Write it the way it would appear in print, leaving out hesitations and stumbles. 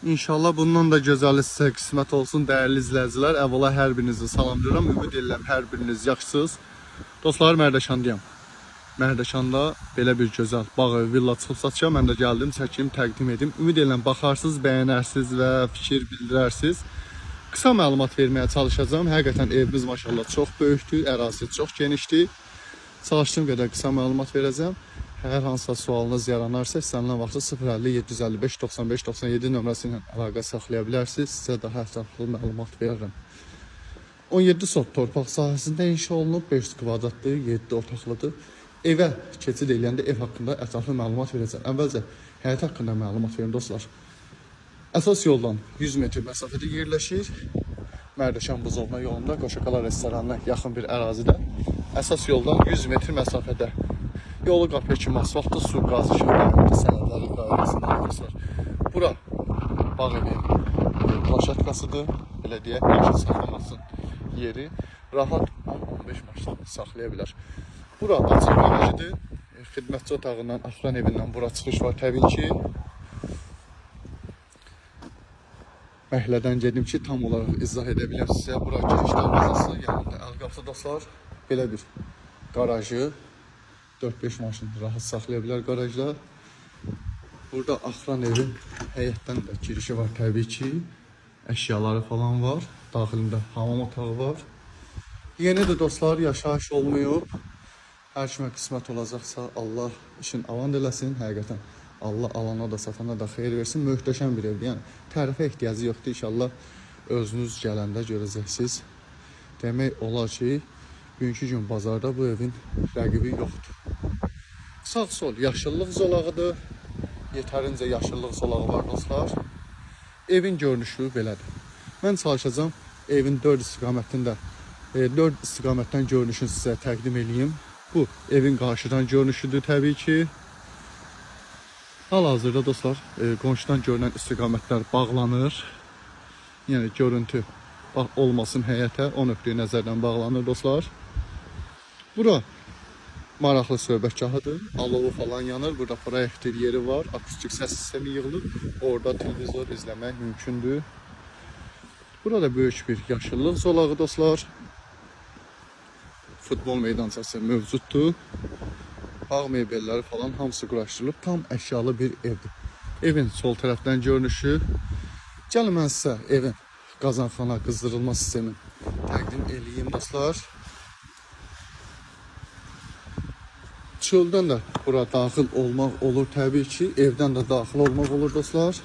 İnşallah bundan da gözəli sizə qismət olsun dəyərli izləyicilər. Əvvəla hər birinizi salamlayıram. Ümid edirəm hər biriniz yaxşısınız. Dostlar, Mərdəkandayam. Mərdəkanda belə bir gözəl bağ ev, villa çıxıb satışa. Mən də gəldim, çəkim, təqdim edim. Ümid edirəm baxarsınız, bəyənərsiniz və fikir bildirərsiniz. Qısa məlumat verməyə çalışacağım. Həqiqətən evimiz maşallah çox böyükdür, ərazisi çox genişdir. Çalışdığım qədər qısa məlumat verəcəm. Hər hansısa sualınız yaranarsa, istənilən vaxtda 050 755 95 97 nömrəsi ilə əlaqə saxlaya bilərsiniz. Sizə daha ətraflı məlumat verirəm. 17 sot torpaq sahəsində inşa olunub, 500 kvadratdır, 7 otaqlıdır. Evə keçid eləyəndə ev haqqında ətraflı məlumat verəcəm. Əvvəlcə həyət haqqında məlumat verin dostlar. Əsas yoldan 100 metr məsafədə yerləşir. Mərdəkan Buzovna yolunda Qoşaqala restoranına yaxın bir ərazidə. Əsas yoldan 100 metr məsafədə. Yolu qapıya kimi asfaltda, su, qaz, işıqlarında sənədləri qaydasında dostlar. Bura bağ evi plaşatkasıdır. Belə deyək, maşın saxlamasın yeri. Rahat 10-15 maşın saxlaya bilər. Bura açıq garajıdır. Xidmətçi otağından, axran evindən bura çıxış var təbii ki. Məhəllədən gedim ki, tam olaraq izah edə biləm sizə. Bura geniş darvazası, yanında əl qapısı dostlar. Belə bir garajı. 4-5 maşın rahat saxlaya bilər qarajda. Burada axran evin həyətdən də girişi var təbii ki. Əşyaları falan var. Daxilində hamam otağı var. Yeni də dostlar yaşayış olmayıb. Hər kimə qismət olacaqsa Allah işin avan eləsin. Həqiqətən Allah alana da satana da xeyir versin. Möhtəşəm bir evdir. Yəni tərifə ehtiyacı yoxdur. İnşallah özünüz gələndə görəcəksiniz. Demək olar ki, bugünkü gün bazarda bu evin rəqibi yoxdur. Sağ-sol yaşıllıq zolağıdır. Yetərincə yaşıllıq zolağı var dostlar. Evin görünüşü belədir. Mən çalışacağım evin 4 istiqamətində 4 istiqamətdən görünüşünü sizə təqdim edeyim. Bu evin qarşıdan görünüşüdür təbii ki. Hal-hazırda dostlar qonşudan görünən istiqamətlər bağlanır. Yəni görüntü olmasın həyətə, o nöqteyi nəzərdən bağlanır dostlar. Bura maraqlı söhbətgahıdır. Alovu falan yanır. Burada proyektor yeri var. Akustik səs sistemi yığılıb. Orada televizor izləmək mümkündür. Burada böyük bir yaşıllıq zolağı dostlar. Futbol meydançası mövcuddur. Bağ mebelləri falan hamısı quraşdırılıb. Tam əşyalı bir evdir. Evin sol tərəfdən görünüşü. Gəlin mən sizə evin qazanxana qızdırılma sistemini təqdim edeyim dostlar. Çöldən də bura daxil olmaq olur təbii ki. Evdən də daxil olmaq olur dostlar.